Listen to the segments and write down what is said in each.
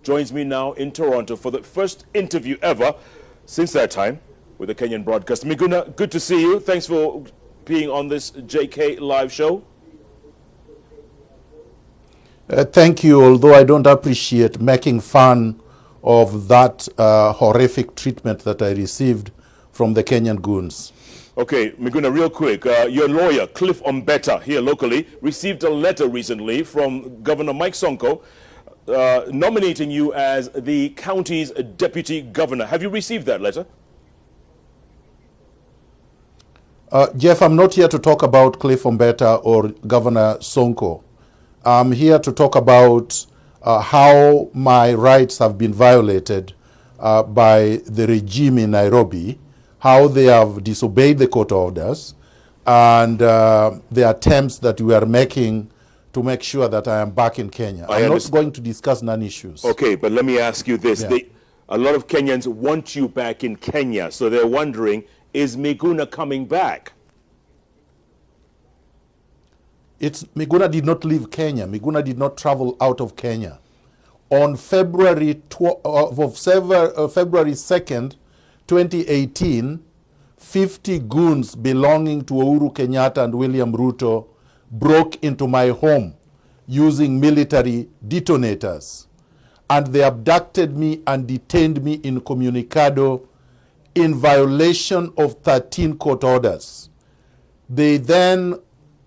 joins me now in Toronto for the first interview ever since that time with the Kenyan broadcaster. Miguna, good to see you. Thanks for being on this JK live show. Thank you, although I don't appreciate making fun of that horrific treatment that I received from the Kenyan goons. Okay, Miguna, real quick. Your lawyer, Cliff Ombeta, here locally, received a letter recently from Governor Mike Sonko nominating you as the county's deputy governor. Have you received that letter? Jeff, I'm not here to talk about Cliff Ombeta or Governor Sonko. I'm here to talk about how my rights have been violated by the regime in Nairobi, how they have disobeyed the court orders, and the attempts that we are making to make sure that I am back in Kenya. I'm not going to discuss non-issues. Okay, but let me ask you this. Yeah. A lot of Kenyans want you back in Kenya, so they're wondering, is Miguna coming back? Miguna did not leave Kenya. Miguna did not travel out of Kenya. On February 2nd, 2018, 50 goons belonging to Uhuru Kenyatta and William Ruto broke into my home using military detonators. And they abducted me and detained me in Communicado in violation of 13 court orders. They then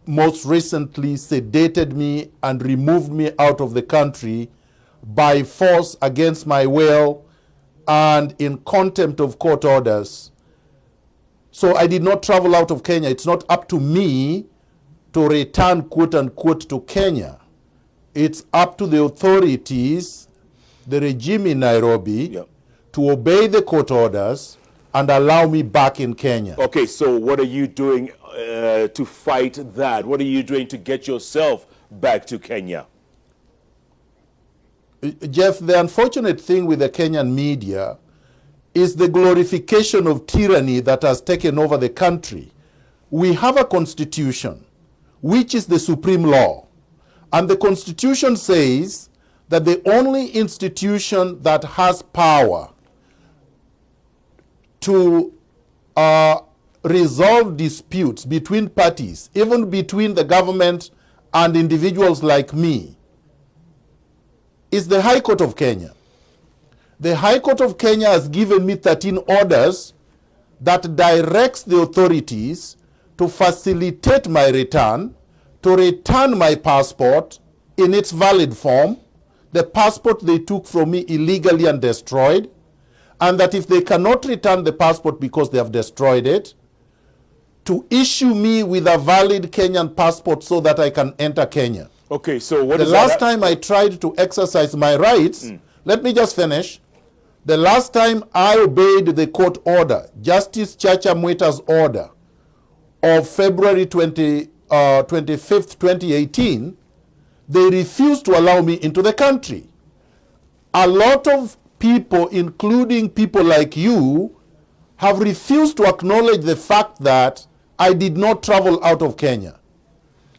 most recently sedated me and removed me out of the country by force against my will and in contempt of court orders. So I did not travel out of Kenya. It's not up to me to return, quote unquote, to Kenya. It's up to the authorities, the regime in Nairobi, to obey the court orders and allow me back in Kenya. Okay, so what are you doing to fight that? What are you doing to get yourself back to Kenya? Jeff, the unfortunate thing with the Kenyan media is the glorification of tyranny that has taken over the country. We have a constitution, which is the supreme law. And the constitution says that the only institution that has power to resolve disputes between parties, even between the government and individuals like me, is the High Court of Kenya. The High Court of Kenya has given me 13 orders that directs the authorities to facilitate my return, to return my passport in its valid form, the passport they took from me illegally and destroyed, and that if they cannot return the passport because they have destroyed it, to issue me with a valid Kenyan passport so that I can enter Kenya. Okay, so what the last time I tried to exercise my rights, let me just finish. The last time I obeyed the court order, Justice Chacha Mwita's order of February 25th, 2018, they refused to allow me into the country. A lot of people, including people like you, have refused to acknowledge the fact that I did not travel out of Kenya,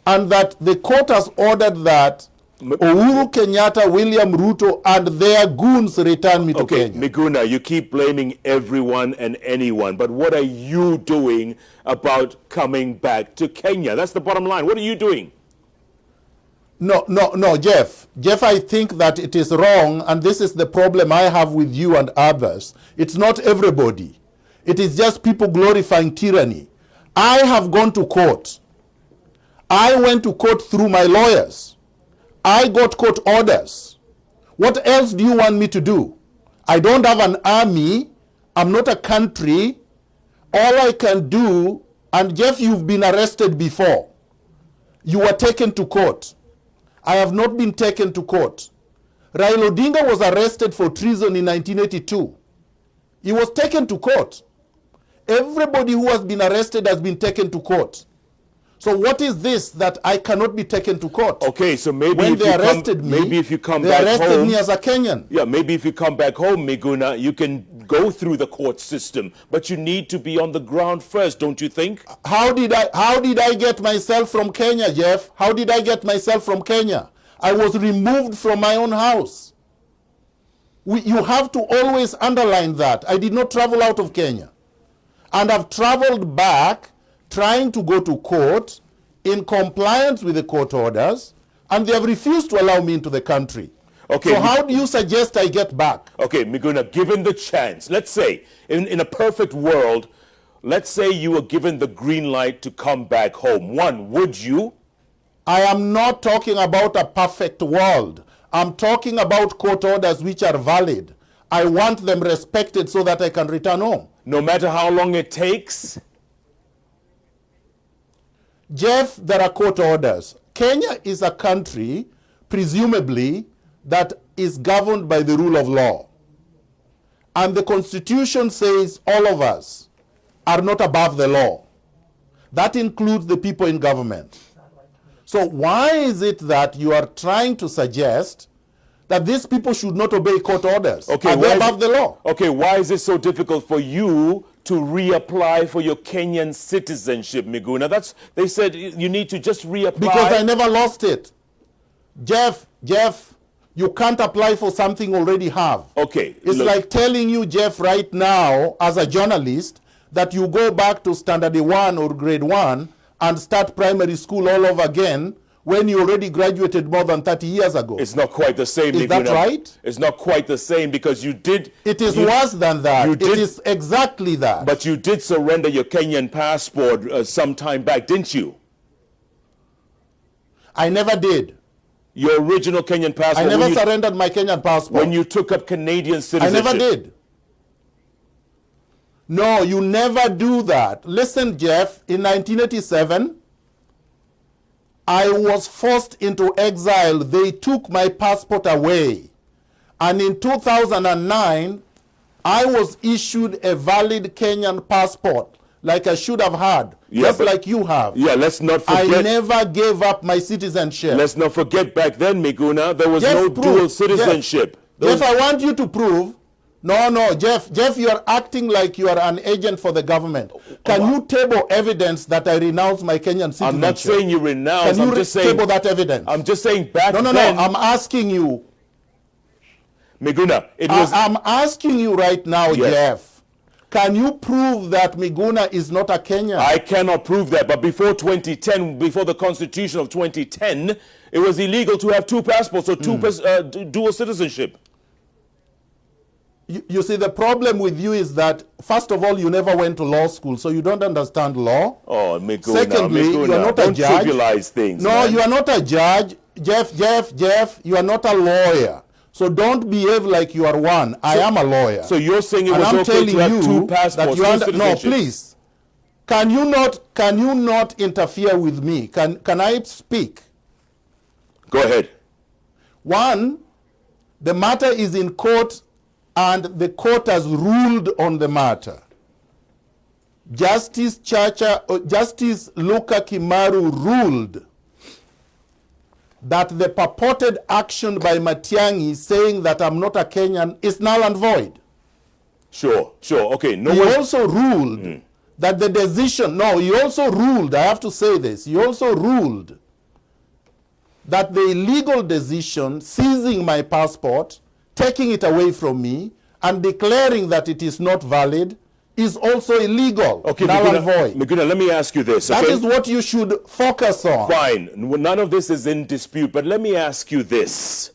and that the court has ordered that Uhuru Kenyatta, William Ruto, and their goons return me to Kenya. Miguna, you keep blaming everyone and anyone, but what are you doing about coming back to Kenya? That's the bottom line. What are you doing? No, Jeff. Jeff, I think that it is wrong, and this is the problem I have with you and others. It's not everybody. It is just people glorifying tyranny. I have gone to court. I went to court through my lawyers. I got court orders. What else do you want me to do? I don't have an army. I'm not a country. All I can do, and Jeff, you've been arrested before. You were taken to court. I have not been taken to court. Raila Odinga was arrested for treason in 1982. He was taken to court. Everybody who has been arrested has been taken to court. So what is this that I cannot be taken to court? Okay, so maybe when if they arrested me, maybe if you come they back arrested home, me as a Kenyan. Yeah, maybe if you come back home, Miguna, you can go through the court system, but you need to be on the ground first, don't you think? How did I get myself from Kenya, Jeff? How did I get myself from Kenya? I was removed from my own house. You have to always underline that. I did not travel out of Kenya. And I've traveled back trying to go to court in compliance with the court orders, and they have refused to allow me into the country. Okay, so how do you suggest I get back? Okay, Miguna, given the chance, let's say, in a perfect world, let's say you were given the green light to come back home. One, would you? I am not talking about a perfect world. I'm talking about court orders which are valid. I want them respected so that I can return home. No matter how long it takes? Jeff, there are court orders. Kenya is a country, presumably, that is governed by the rule of law. And the Constitution says all of us are not above the law. That includes the people in government. So why is it that you are trying to suggest that these people should not obey court orders? Okay, are they above the law? Okay, why is it so difficult for you to reapply for your Kenyan citizenship, Miguna? They said you need to just reapply. Because I never lost it. Jeff, you can't apply for something you already have. Okay. It's like telling you, Jeff, right now, as a journalist, that you go back to standard 1 or grade 1 and start primary school all over again when you already graduated more than 30 years ago. It's not quite the same, Is Miguna. that right? It's not quite the same because you did... It is worse than that. It is exactly that. But you did surrender your Kenyan passport some time back, didn't you? I never did. Your original Kenyan passport... I never surrendered my Kenyan passport. When you took up Canadian citizenship. I never did. No, you never do that. Listen, Jeff, in 1987, I was forced into exile. They took my passport away. And in 2009, I was issued a valid Kenyan passport, like I should have had, just like you have. Yeah, let's not forget. I never gave up my citizenship. Let's not forget back then, Miguna, there was no dual citizenship. Jeff, I want you to prove. No, Jeff, you are acting like you are an agent for the government. Can you table evidence that I renounce my Kenyan citizenship? I'm not saying you renounce. Can you table that evidence? I'm just saying back then. No, I'm asking you. Miguna, I'm asking you right now, yes. Jeff. Can you prove that Miguna is not a Kenyan? I cannot prove that, but before 2010, before the Constitution of 2010, it was illegal to have two passports or dual citizenship. You see, the problem with you is that, first of all, you never went to law school, so you don't understand law. Oh, Miguna, Secondly, you are not a judge. Don't trivialize things. No, man. you are not a judge. Jeff, you are not a lawyer. So don't behave like you are one. I am a lawyer. So you're saying it and was I'm okay telling to have you two passports, no, please. Can you not interfere with me? Can I speak? Go ahead. One, the matter is in court and the court has ruled on the matter. Justice Luka Kimaru ruled that the purported action by Matiang'i saying that I'm not a Kenyan is null and void. Sure. Okay. He also ruled that the decision, he also ruled, I have to say this, he also ruled that the illegal decision seizing my passport, taking it away from me, and declaring that it is not valid is also illegal, okay, null and void. Miguna, let me ask you this. Okay? That is what you should focus on. Fine. None of this is in dispute, but let me ask you this.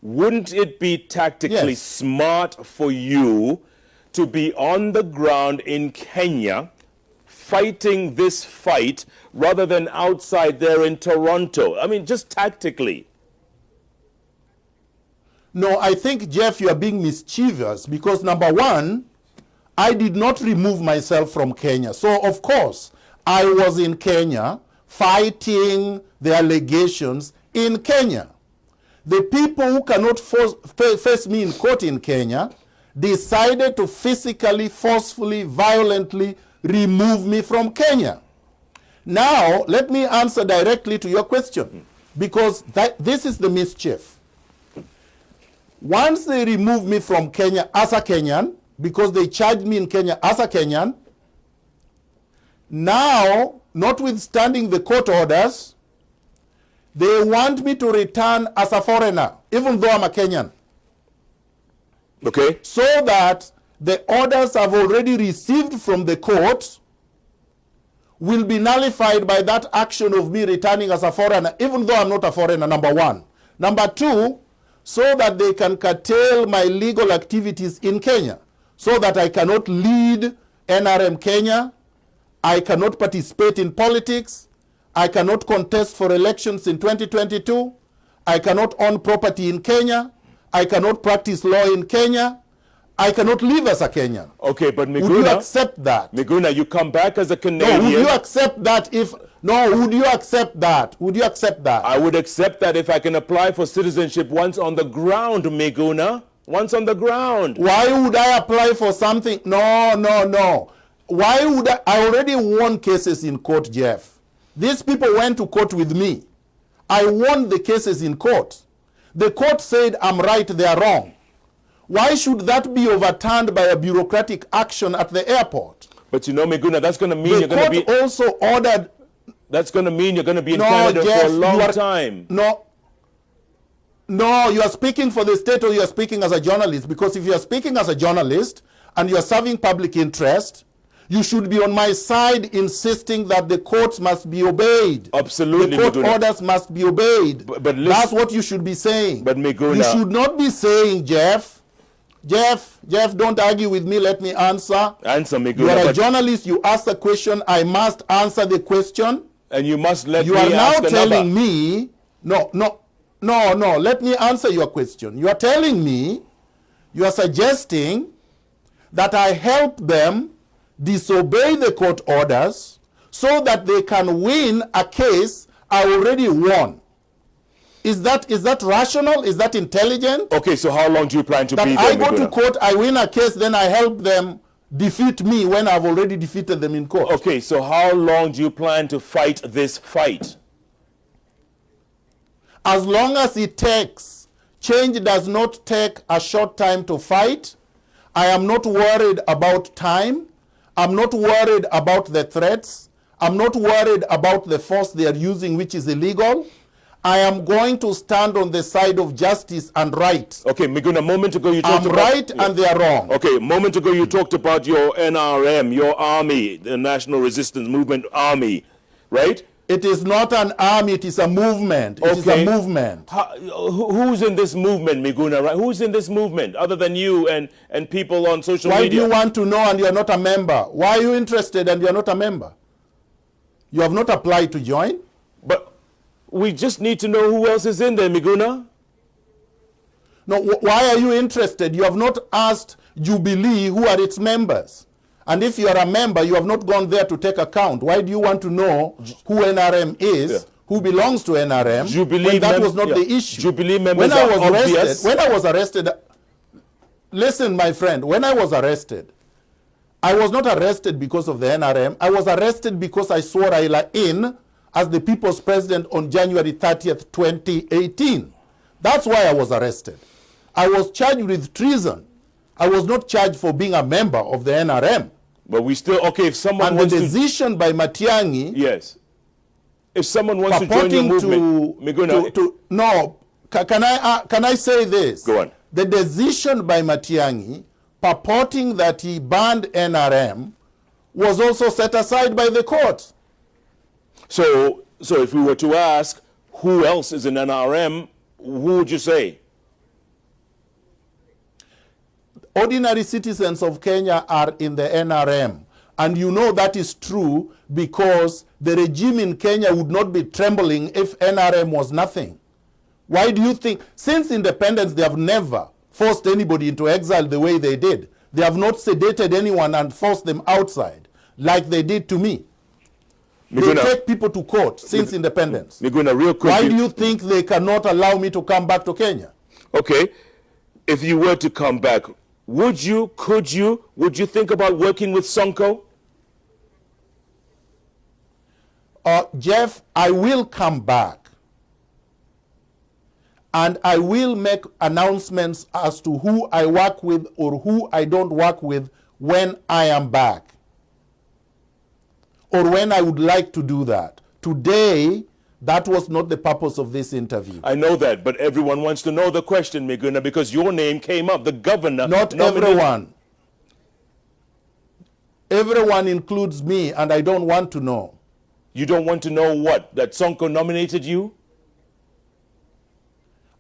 Wouldn't it be tactically smart for you to be on the ground in Kenya fighting this fight rather than outside there in Toronto? I mean, just tactically. No, I think, Jeff, you are being mischievous because, number one, I did not remove myself from Kenya. So, of course, I was in Kenya fighting the allegations in Kenya. The people who cannot face me in court in Kenya decided to physically, forcefully, violently remove me from Kenya. Now, let me answer directly to your question, because this is the mischief. Once they remove me from Kenya as a Kenyan, because they charged me in Kenya as a Kenyan, now, notwithstanding the court orders, they want me to return as a foreigner, even though I'm a Kenyan. Okay. so that the orders I've already received from the court will be nullified by that action of me returning as a foreigner, even though I'm not a foreigner, number one. Number two, so that they can curtail my legal activities in Kenya, so that I cannot lead NRM Kenya, I cannot participate in politics, I cannot contest for elections in 2022, I cannot own property in Kenya, I cannot practice law in Kenya, I cannot live as a Kenyan. Okay, but Miguna, would you accept that? Miguna, you come back as a Canadian. No, would you accept that if... No, would you accept that? Would you accept that? I would accept that if I can apply for citizenship once on the ground, Miguna. Once on the ground. Why would I apply for something? No, no, no. Why would I already won cases in court, Jeff. These people went to court with me. I won the cases in court. The court said I'm right, they are wrong. Why should that be overturned by a bureaucratic action at the airport? But you know, Miguna, that's going to mean you're going to be... The court also ordered... That's going to mean you're going to be in Canada Jeff, for a long time. No, you are speaking for the state or you are speaking as a journalist. Because if you are speaking as a journalist and you are serving public interest, you should be on my side insisting that the courts must be obeyed. Absolutely, the court Miguna. orders must be obeyed. But listen, that's what you should be saying. But Miguna... You should not be saying, Jeff, don't argue with me, let me answer. Answer, Miguna. You are a journalist, you ask a question, I must answer the question. And you must let you me are now ask telling another. me, no, let me answer your question. You are telling me, you are suggesting that I help them disobey the court orders so that they can win a case I already won. Is that rational? Is that intelligent? Okay, so how long do you plan to that be there, I go Miguna? to court, I win a case, then I help them defeat me when I've already defeated them in court. Okay, so how long do you plan to fight this fight? As long as it takes. Change does not take a short time to fight. I am not worried about time. I'm not worried about the threats. I'm not worried about the force they are using, which is illegal. I am going to stand on the side of justice and right. Okay, Miguna, a moment ago you talked I'm about... right and they are wrong. Okay, a moment ago you talked about your NRM, your army, the National Resistance Movement Army, right? It is not an army, it is a movement. It is a movement. Who's in this movement, Miguna, right? Who's in this movement other than you and people on social media? Why do you want to know and you are not a member? Why are you interested and you are not a member? You have not applied to join? But we just need to know who else is in there, Miguna. No, why are you interested? You have not asked Jubilee who are its members. And if you are a member, you have not gone there to take account. Why do you want to know who NRM is, who belongs to NRM, Jubilee when that was not the issue? Jubilee members when I was arrested, listen, my friend, when I was arrested, I was not arrested because of the NRM. I was arrested because I swore Raila in as the people's president on January 30th, 2018. That's why I was arrested. I was charged with treason. I was not charged for being a member of the NRM. But we still, okay, if someone wants to... And the decision by Matiang'i... Yes. If someone wants to join your movement, Miguna... No, can I say this? Go on. The decision by Matiang'i purporting that he banned NRM was also set aside by the court. So if we were to ask who else is in NRM, who would you say? Ordinary citizens of Kenya are in the NRM. And you know that is true because the regime in Kenya would not be trembling if NRM was nothing. Why do you think? Since independence, they have never forced anybody into exile the way they did. They have not sedated anyone and forced them outside like they did to me. Miguna, they take people to court since independence. Miguna, real quick. Why do you think they cannot allow me to come back to Kenya? Okay. If you were to come back, would you think about working with Sonko? Jeff, I will come back. And I will make announcements as to who I work with or who I don't work with when I am back. Or when I would like to do that. Today, That was not the purpose of this interview. I know that, but everyone wants to know the question, Miguna, because your name came up. The governor... Not everyone. Everyone includes me, and I don't want to know. You don't want to know what? That Sonko nominated you?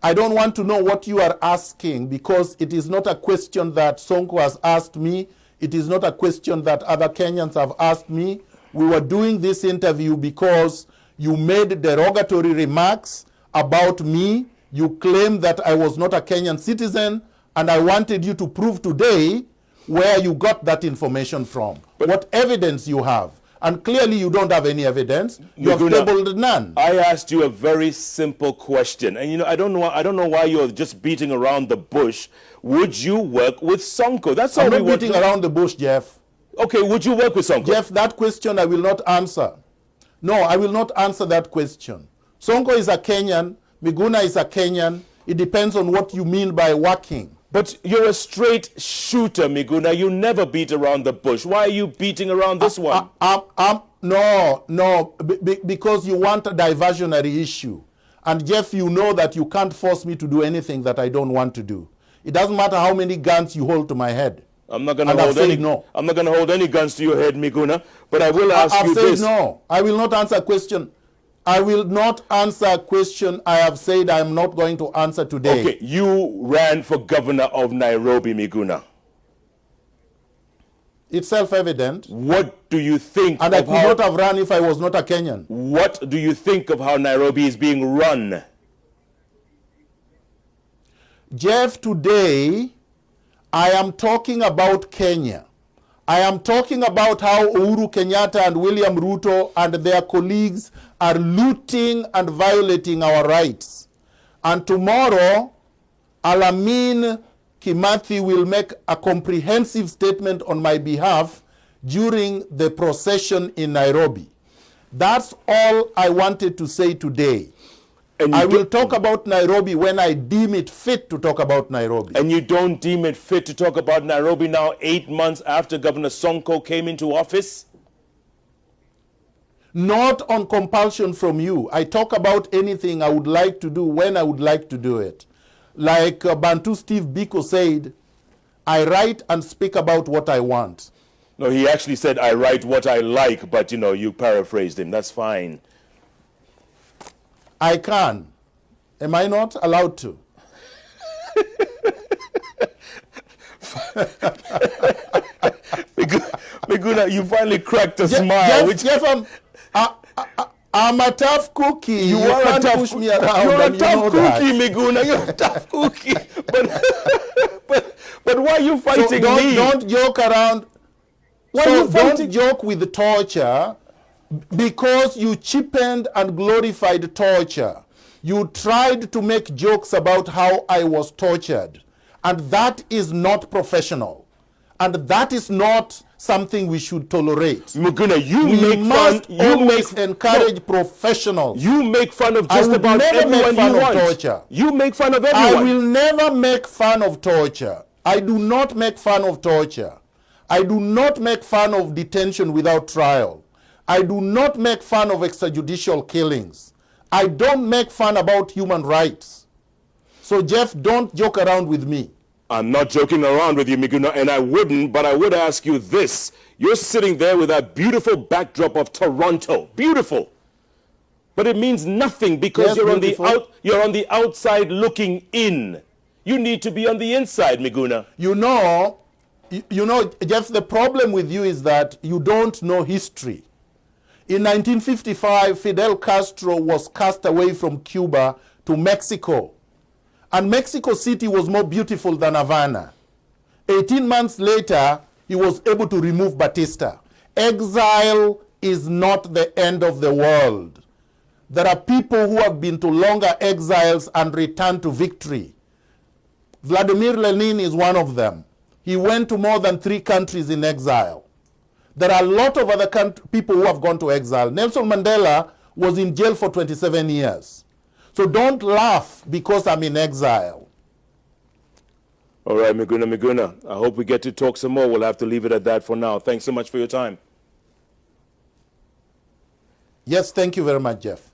I don't want to know what you are asking, because it is not a question that Sonko has asked me. It is not a question that other Kenyans have asked me. We were doing this interview because you made derogatory remarks about me. You claimed that I was not a Kenyan citizen, and I wanted you to prove today where you got that information from. What evidence you have. And clearly you don't have any evidence. You have tabled none. I asked you a very simple question. And you know, I don't know why you're just beating around the bush. Would you work with Sonko? That's all I'm not beating around the bush, Jeff. Okay, would you work with Sonko? Jeff, that question I will not answer. No, I will not answer that question. Sonko is a Kenyan. Miguna is a Kenyan. It depends on what you mean by working. But you're a straight shooter, Miguna. You never beat around the bush. Why are you beating around this one? No, because you want a diversionary issue. And Jeff, you know that you can't force me to do anything that I don't want to do. It doesn't matter how many guns you hold to my head. I'm not going to hold any. No. I'm not going to hold any guns to your head, Miguna. But I will ask you this. No. I will not answer a question. I will not answer a question I have said I am not going to answer today. Okay, you ran for governor of Nairobi, Miguna. It's self-evident. What do you think And I could not have run if I was not a Kenyan. What do you think of how Nairobi is being run? Jeff, today I am talking about Kenya. I am talking about how Uhuru Kenyatta and William Ruto and their colleagues are looting and violating our rights. And tomorrow, Alamin Kimathi will make a comprehensive statement on my behalf during the procession in Nairobi. That's all I wanted to say today. And I will talk about Nairobi when I deem it fit to talk about Nairobi. And you don't deem it fit to talk about Nairobi now, 8 months after Governor Sonko came into office? Not on compulsion from you. I talk about anything I would like to do when I would like to do it. Like Bantu Steve Biko said, I write and speak about what I want. No, he actually said, I write what I like, but you know, you paraphrased him. That's fine. I can. Am I not allowed to? Miguna, you finally cracked a smile. Jeff, I'm a tough cookie. You can't push me around. You're a tough cookie, Miguna. You're a tough cookie. But why are you fighting me? Don't joke around. Don't joke with torture. Because you cheapened and glorified torture. You tried to make jokes about how I was tortured. And that is not professional. And that is not something we should tolerate. Miguna, we must always encourage professionals. You make fun of just about everyone you want. Torture. You make fun of everyone. I will never make fun of torture. I do not make fun of torture. I do not make fun of detention without trial. I do not make fun of extrajudicial killings. I don't make fun about human rights. So Jeff, don't joke around with me. I'm not joking around with you, Miguna, and I wouldn't, but I would ask you this. You're sitting there with that beautiful backdrop of Toronto. Beautiful. But it means nothing because you're on the outside looking in. You need to be on the inside, Miguna. You know, Jeff, the problem with you is that you don't know history. In 1955, Fidel Castro was cast away from Cuba to Mexico. And Mexico City was more beautiful than Havana. 18 months later, he was able to remove Batista. Exile is not the end of the world. There are people who have been to longer exiles and returned to victory. Vladimir Lenin is one of them. He went to more than 3 countries in exile. There are a lot of other people who have gone to exile. Nelson Mandela was in jail for 27 years. So don't laugh because I'm in exile. All right, Miguna. I hope we get to talk some more. We'll have to leave it at that for now. Thanks so much for your time. Yes, thank you very much, Jeff.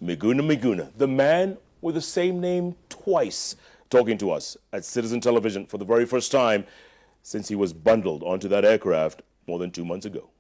Miguna Miguna, the man with the same name twice, talking to us at Citizen Television for the very first time since he was bundled onto that aircraft more than 2 months ago.